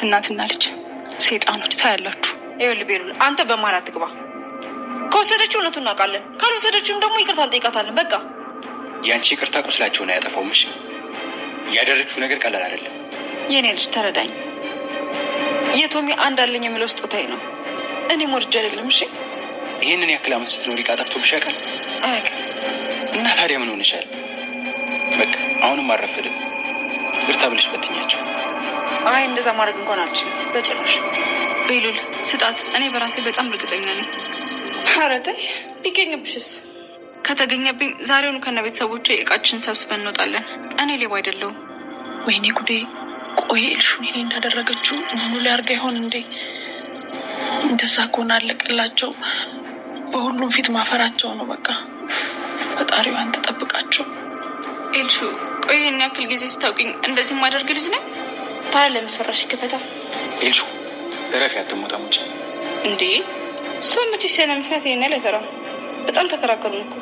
እናትና ልጅ ሴጣኖች ታያላችሁ። ይኸውልህ ቤሉል፣ አንተ በማን አትግባ። ከወሰደችው እውነቱን እናውቃለን፣ ካልወሰደችውም ደግሞ ይቅርታ እንጠይቃታለን። በቃ ያንቺ ይቅርታ ቁስላቸውን አያጠፋውም። እሺ፣ ያደረግሽው ነገር ቀላል አይደለም። የኔ ልጅ ተረዳኝ። የቶሚ አንድ አለኝ የምለው ስጦታዬ ነው። እኔም ወርጄ አይደለም። እሺ፣ ይህንን ያክል አመት ስትኖሪ ዕቃ ጠፍቶብሽ ያውቃል? አያውቅም። እና ታዲያ ምን ሆነሻል? በቃ አሁንም አረፈድም። ይቅርታ ብለሽ በትኛቸው። አይ እንደዛ ማድረግ እንኳን አልችልም በጭራሽ። ቤሉል ስጣት። እኔ በራሴ በጣም እርግጠኛ ነኝ። ኧረ ተይ፣ ቢገኝብሽስ? ከተገኘብኝ ዛሬውኑ ከነ ቤተሰቦቼ እቃችን ሰብስበን እንወጣለን። እኔ ሌባ አይደለሁም። ወይኔ ጉዴ! ቆይ ኤልሹን እኔ እንዳደረገችው ምኑ ላይ አድርጋ ይሆን እንዴ? እንደዛ ከሆነ አለቀላቸው። በሁሉም ፊት ማፈራቸው ነው። በቃ ፈጣሪው አንተ ጠብቃቸው። ኤልሹ ቆይ ይህን ያክል ጊዜ ስታውቂኝ እንደዚህ ማደርግ ልጅ ነኝ? ታዲያ ለምን ፈራሽ? ክፈታ። ኤልሹ እረፊ፣ አትሞጣሙጭ እንዴ! ሰው መቼ ስለ ምክንያት ይሄን ያህል አይፈራም። በጣም ተከራከሩን እኮ።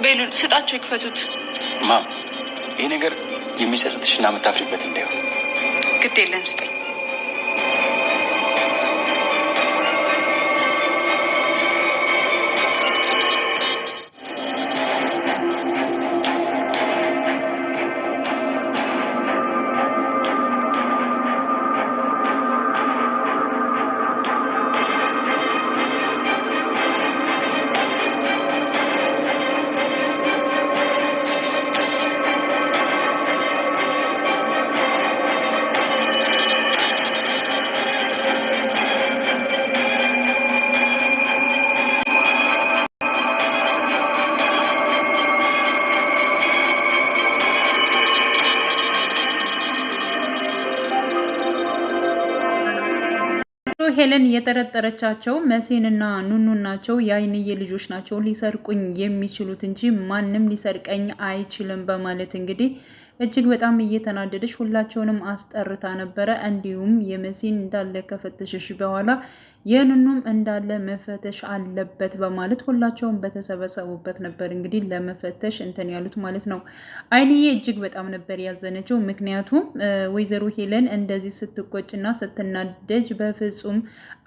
ቤሉል ስጣቸው፣ ይክፈቱት። ማም፣ ይህ ነገር የሚጸጽትሽና የምታፍሪበት እንዳይሆን ግድ የለም ስጠኝ። ሄለን የጠረጠረቻቸው መሲንና ኑኑን ናቸው። የአይንዬ ልጆች ናቸው ሊሰርቁኝ የሚችሉት እንጂ ማንም ሊሰርቀኝ አይችልም በማለት እንግዲህ እጅግ በጣም እየተናደደች ሁላቸውንም አስጠርታ ነበረ። እንዲሁም የመሲን እንዳለ ከፈተሸሽ በኋላ የኑኑም እንዳለ መፈተሽ አለበት በማለት ሁላቸውም በተሰበሰቡበት ነበር እንግዲህ ለመፈተሽ እንትን ያሉት ማለት ነው። አይንዬ እጅግ በጣም ነበር ያዘነችው። ምክንያቱም ወይዘሮ ሄለን እንደዚህ ስትቆጭና ስትናደጅ በፍጹም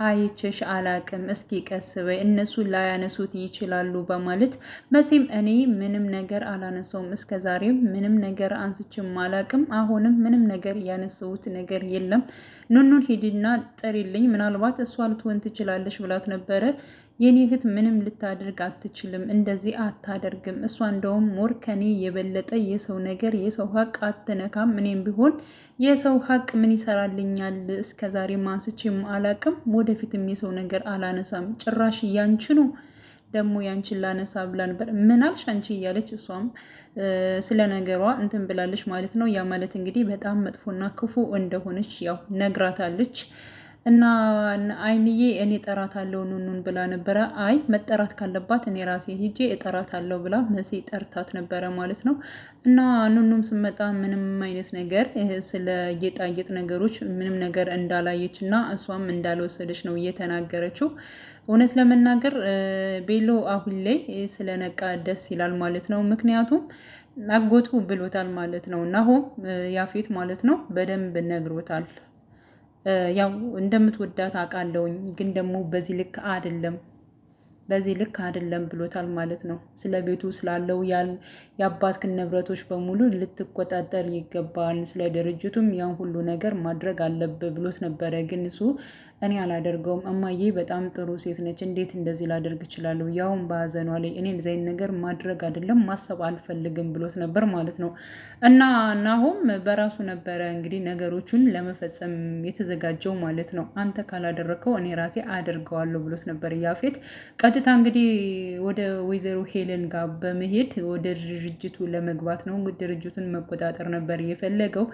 አይቼሽ አላቅም፣ እስኪ ቀስ በይ እነሱ ላያነሱት ይችላሉ በማለት መሲም እኔ ምንም ነገር አላነሳውም፣ እስከዛሬም ምንም ነገር አንስችም አላቅም፣ አሁንም ምንም ነገር ያነሳሁት ነገር የለም፣ ኑኑን ሂድና ጥሪልኝ፣ ምናልባት እሷ ልትሆን ትችላለች ብላት ነበረ። የኔ እህት ምንም ልታደርግ አትችልም፣ እንደዚህ አታደርግም፣ እሷ እንደውም ሞር ከኔ የበለጠ የሰው ነገር የሰው ሀቅ አትነካም፣ እኔም ቢሆን የሰው ሀቅ ምን ይሰራልኛል፣ እስከዛሬ ማንስችም አላቅም፣ ወደፊትም የሰው ነገር አላነሳም፣ ጭራሽ ያንችኑ ደግሞ ያንቺን ላነሳ ብላ ነበር። ምን አልሽ አንቺ እያለች እሷም ስለ ነገሯ እንትን ብላለች ማለት ነው። ያ ማለት እንግዲህ በጣም መጥፎና ክፉ እንደሆነች ያው ነግራታለች። እና አይንዬ እኔ እጠራታለሁ ኑኑን ብላ ነበረ። አይ መጠራት ካለባት እኔ ራሴ ሂጄ እጠራታለሁ ብላ መሲ ጠርታት ነበረ ማለት ነው። እና ኑኑም ስመጣ ምንም አይነት ነገር ስለ ጌጣጌጥ ነገሮች ምንም ነገር እንዳላየች እና እሷም እንዳልወሰደች ነው እየተናገረችው። እውነት ለመናገር ቤሎ አሁን ላይ ስለነቃ ደስ ይላል ማለት ነው። ምክንያቱም አጎቱ ብሎታል ማለት ነው። ናሆም ያፌት ማለት ነው በደንብ ነግሮታል። ያው እንደምትወዳት አውቃለሁኝ፣ ግን ደግሞ በዚህ ልክ አይደለም ብሎታል ማለት ነው። ስለ ቤቱ ስላለው የአባትክን ንብረቶች በሙሉ ልትቆጣጠር ይገባል፣ ስለ ድርጅቱም ያን ሁሉ ነገር ማድረግ አለብህ ብሎት ነበረ። ግን እሱ እኔ አላደርገውም፣ እማዬ በጣም ጥሩ ሴት ነች፣ እንዴት እንደዚህ ላደርግ እችላለሁ? ያውም በሀዘኗ ላይ እኔ ዛይን ነገር ማድረግ አይደለም ማሰብ አልፈልግም ብሎት ነበር ማለት ነው። እና ናሆም በራሱ ነበረ እንግዲህ ነገሮቹን ለመፈጸም የተዘጋጀው ማለት ነው። አንተ ካላደረከው እኔ ራሴ አደርገዋለሁ ብሎት ነበር ያፌት። ቀጥታ እንግዲህ ወደ ወይዘሮ ሄለን ጋር በመሄድ ወደ ድርጅቱ ለመግባት ነው። ድርጅቱን መቆጣጠር ነበር የፈለገው።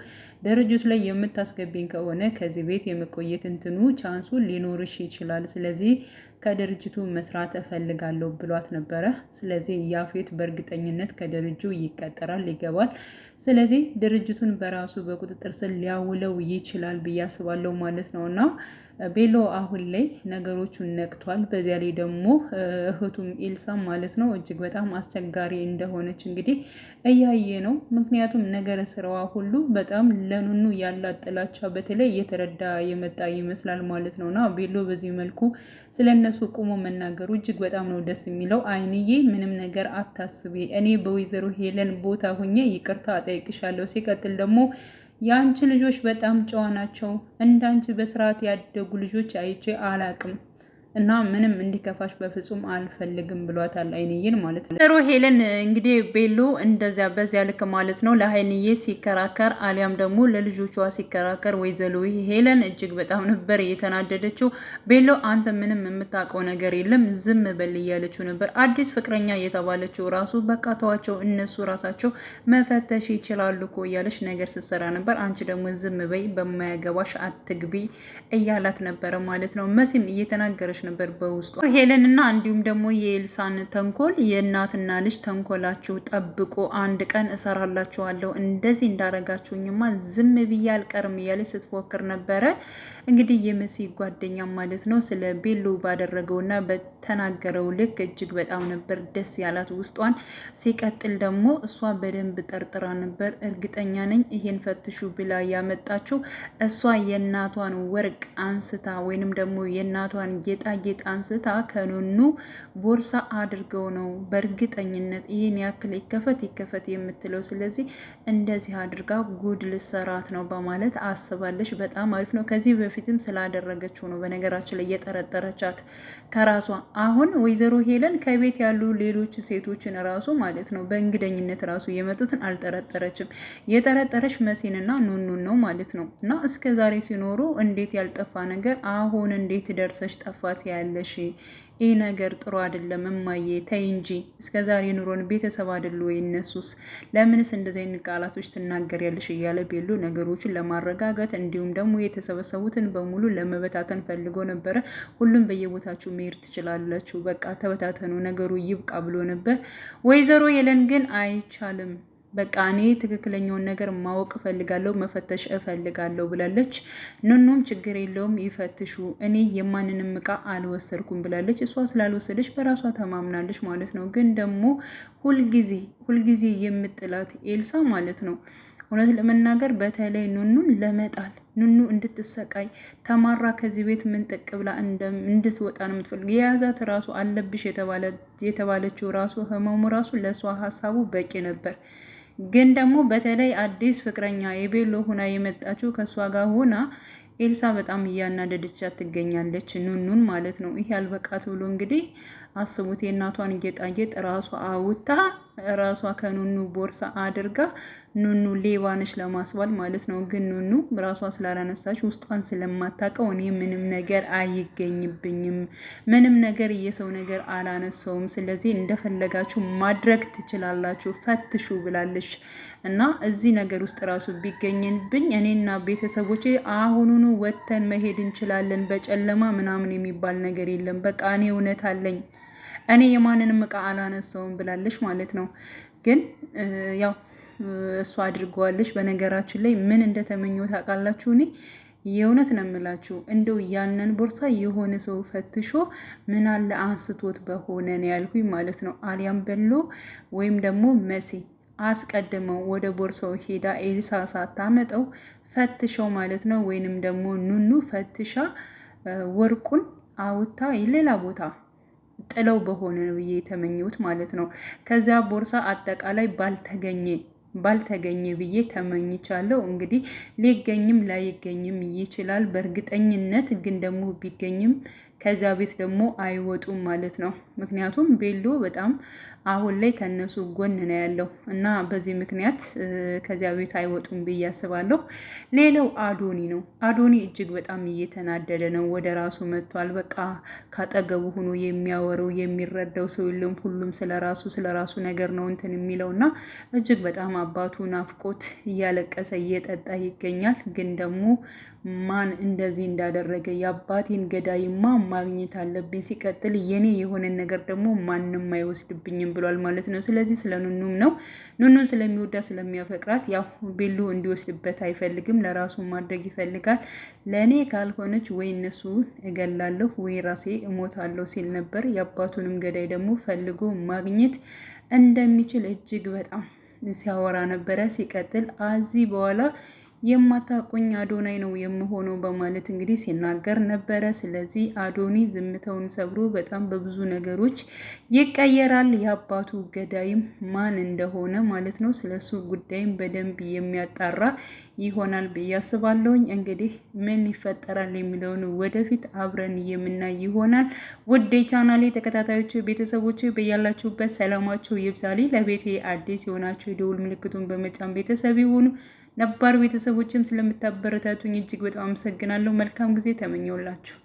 ድርጅቱ ላይ የምታስገቢኝ ከሆነ ከዚህ ቤት የመቆየት እንትኑ ቻንሱ ሊኖርሽ ይችላል። ስለዚህ ከድርጅቱ መስራት እፈልጋለሁ ብሏት ነበረ። ስለዚህ ያፌት በእርግጠኝነት ከድርጅቱ ይቀጠራል፣ ይገባል። ስለዚህ ድርጅቱን በራሱ በቁጥጥር ስር ሊያውለው ይችላል ብዬ አስባለሁ ማለት ነው። እና ቤሎ አሁን ላይ ነገሮቹን ነቅቷል። በዚያ ላይ ደግሞ እህቱም ኤልሳ ማለት ነው እጅግ በጣም አስቸጋሪ እንደሆነች እንግዲህ እያየ ነው። ምክንያቱም ነገረ ስራዋ ሁሉ በጣም ለኑኑ ያላት ጥላቻ በተለይ እየተረዳ የመጣ ይመስላል ማለት ነው። እና ቤሎ በዚህ መልኩ ስለነሱ ቁሞ መናገሩ እጅግ በጣም ነው ደስ የሚለው። አይንዬ ምንም ነገር አታስቢ፣ እኔ በወይዘሮ ሄለን ቦታ ሁኜ ይቅርታ እጠይቅሻለሁ። ሲቀጥል ደግሞ የአንቺ ልጆች በጣም ጨዋ ናቸው። እንዳንቺ በስርዓት ያደጉ ልጆች አይቼ አላቅም እና ምንም እንዲከፋሽ በፍጹም አልፈልግም ብሏታል አይንዬን ማለት ነው። ጥሩ ሄለን እንግዲህ ቤሎ እንደዚያ በዚያ ልክ ማለት ነው ለአይንዬ ሲከራከር አሊያም ደግሞ ለልጆቿ ሲከራከር ወይዘሮ ሄለን እጅግ በጣም ነበር እየተናደደችው። ቤሎ አንተ ምንም የምታውቀው ነገር የለም ዝም በል እያለችው ነበር። አዲስ ፍቅረኛ የተባለችው ራሱ በቃ ተዋቸው እነሱ ራሳቸው መፈተሽ ይችላሉ እኮ እያለች ነገር ስትሰራ ነበር። አንቺ ደግሞ ዝም በይ በማያገባሽ አትግቢ እያላት ነበረ ማለት ነው። መሲም እየተናገረች ነበር በውስጡ ሄለንና እንዲሁም ደግሞ የኤልሳን ተንኮል የእናትና ልጅ ተንኮላችሁ ጠብቆ አንድ ቀን እሰራላችኋለሁ እንደዚህ እንዳረጋችሁኝማ ዝም ብዬ አልቀርም እያለች ስትፎክር ነበረ። እንግዲህ የመሲ ጓደኛ ማለት ነው ስለ ቤሎ ባደረገውና በተናገረው ልክ እጅግ በጣም ነበር ደስ ያላት ውስጧን። ሲቀጥል ደግሞ እሷ በደንብ ጠርጥራ ነበር። እርግጠኛ ነኝ ይሄን ፈትሹ ብላ ያመጣችው እሷ የእናቷን ወርቅ አንስታ ወይንም ደግሞ የእናቷን ጌጣጌጥ አንስታ ከኑኑ ቦርሳ አድርገው ነው በእርግጠኝነት ይህን ያክል ይከፈት የምትለው። ስለዚህ እንደዚህ አድርጋ ጉድ ልሰራት ነው በማለት አስባለች። በጣም አሪፍ ነው። ከዚህ በፊትም ስላደረገችው ነው በነገራችን ላይ የጠረጠረቻት ከራሷ። አሁን ወይዘሮ ሄለን ከቤት ያሉ ሌሎች ሴቶችን ራሱ ማለት ነው በእንግደኝነት ራሱ የመጡትን አልጠረጠረችም። የጠረጠረች መሲንና ኑኑን ነው ማለት ነው። እና እስከ ዛሬ ሲኖሩ እንዴት ያልጠፋ ነገር አሁን እንዴት ደርሰሽ ጠፋት ያለሽ? ይህ ነገር ጥሩ አይደለም እማዬ ተይ እንጂ እስከ ዛሬ ኑሮን ቤተሰብ አይደሉ ወይ እነሱስ? ለምንስ እንደዚህ አይነት ቃላቶች ትናገሪያለሽ? እያለ ቤሎ ነገሮችን ለማረጋጋት እንዲሁም ደግሞ የተሰበሰቡትን በሙሉ ለመበታተን ፈልጎ ነበረ። ሁሉም በየቦታችሁ መሄድ ትችላላችሁ፣ በቃ ተበታተኑ፣ ነገሩ ይብቃ ብሎ ነበር። ወይዘሮ ሄለን ግን አይቻልም በቃ እኔ ትክክለኛውን ነገር ማወቅ እፈልጋለሁ፣ መፈተሽ እፈልጋለሁ ብላለች። ኑኑም ችግር የለውም ይፈትሹ፣ እኔ የማንንም እቃ አልወሰድኩም ብላለች። እሷ ስላልወሰደች በራሷ ተማምናለች ማለት ነው። ግን ደግሞ ሁልጊዜ የምጥላት ኤልሳ ማለት ነው እውነት ለመናገር በተለይ ኑኑን ለመጣል ኑኑ እንድትሰቃይ ተማራ ከዚህ ቤት ምንጥቅ ብላ እንድትወጣ ነው የምትፈልግ። የያዛት ራሱ አለብሽ የተባለችው ራሱ ህመሙ ራሱ ለእሷ ሀሳቡ በቂ ነበር። ግን ደግሞ በተለይ አዲስ ፍቅረኛ የቤሎ ሆና የመጣችው ከእሷ ጋር ሆና ኤልሳ በጣም እያናደደቻት ትገኛለች፣ ኑኑን ማለት ነው። ይሄ አልበቃት ብሎ እንግዲህ አስቡት የእናቷን ጌጣጌጥ ራሷ አውታ ራሷ ከኑኑ ቦርሳ አድርጋ ኑኑ ሌባ ነች ለማስባል ማለት ነው። ግን ኑኑ ራሷ ስላላነሳች ውስጧን ስለማታውቀው እኔ ምንም ነገር አይገኝብኝም፣ ምንም ነገር የሰው ነገር አላነሳውም፣ ስለዚህ እንደፈለጋችሁ ማድረግ ትችላላችሁ፣ ፈትሹ ብላለች። እና እዚህ ነገር ውስጥ ራሱ ቢገኝብኝ እኔና ቤተሰቦቼ አሁኑኑ ወጥተን መሄድ እንችላለን፣ በጨለማ ምናምን የሚባል ነገር የለም፣ በቃ እኔ እውነት አለኝ፣ እኔ የማንንም እቃ አላነሳውም ብላለች ማለት ነው። ግን ያው እሷ አድርገዋለች። በነገራችን ላይ ምን እንደተመኘው ታውቃላችሁ? እኔ የእውነት ነው የምላችሁ እንደው ያንን ቦርሳ የሆነ ሰው ፈትሾ ምን አለ አንስቶት በሆነ ነው ያልኩኝ ማለት ነው። አሊያም በሎ ወይም ደግሞ መሲ አስቀድመው ወደ ቦርሳው ሄዳ ኤልሳ ሳታመጠው ፈትሸው ማለት ነው። ወይንም ደግሞ ኑኑ ፈትሻ ወርቁን አውታ ሌላ ቦታ ጥለው በሆነ ነው ብዬ የተመኘሁት ማለት ነው። ከዚያ ቦርሳ አጠቃላይ ባልተገኘ ብዬ ተመኝቻለሁ። እንግዲህ ሊገኝም ላይገኝም ይችላል በእርግጠኝነት። ግን ደግሞ ቢገኝም ከዚያ ቤት ደግሞ አይወጡም ማለት ነው። ምክንያቱም ቤሎ በጣም አሁን ላይ ከነሱ ጎን ነው ያለው እና በዚህ ምክንያት ከዚያ ቤት አይወጡም ብዬ አስባለሁ። ሌላው አዶኒ ነው። አዶኒ እጅግ በጣም እየተናደደ ነው። ወደ ራሱ መጥቷል። በቃ ካጠገቡ ሆኖ የሚያወረው የሚረዳው ሰው የለም። ሁሉም ስለ ራሱ ነገር ነው እንትን የሚለው እና እጅግ በጣም አባቱ ናፍቆት እያለቀሰ እየጠጣ ይገኛል። ግን ደግሞ ማን እንደዚህ እንዳደረገ የአባቴን ገዳይማ ማግኘት አለብኝ፣ ሲቀጥል የኔ የሆነን ነገር ደግሞ ማንም አይወስድብኝም ብሏል ማለት ነው። ስለዚህ ስለ ኑኑም ነው። ኑኑን ስለሚወዳ ስለሚያፈቅራት ያው ቤሎ እንዲወስድበት አይፈልግም፣ ለራሱ ማድረግ ይፈልጋል። ለእኔ ካልሆነች ወይ እነሱ እገላለሁ ወይ ራሴ እሞታለሁ ሲል ነበር። የአባቱንም ገዳይ ደግሞ ፈልጎ ማግኘት እንደሚችል እጅግ በጣም ሲያወራ ነበረ። ሲቀጥል አዚህ በኋላ የማታውቁኝ አዶናይ ነው የምሆነው በማለት እንግዲህ ሲናገር ነበረ። ስለዚህ አዶኒ ዝምታውን ሰብሮ በጣም በብዙ ነገሮች ይቀየራል። የአባቱ ገዳይም ማን እንደሆነ ማለት ነው። ስለሱ ጉዳይም በደንብ የሚያጣራ ይሆናል ብዬ አስባለሁኝ። እንግዲህ ምን ይፈጠራል የሚለውን ወደፊት አብረን የምናይ ይሆናል። ውድ የቻናሌ ተከታታዮች ቤተሰቦች በያላችሁበት ሰላማቸው ይብዛልኝ። ለቤቴ አዲስ የሆናችሁ የደውል ምልክቱን በመጫን ቤተሰብ ይሁኑ። ነባር ቤተሰቦችም ስለምታበረታቱኝ እጅግ በጣም አመሰግናለሁ። መልካም ጊዜ ተመኘውላችሁ።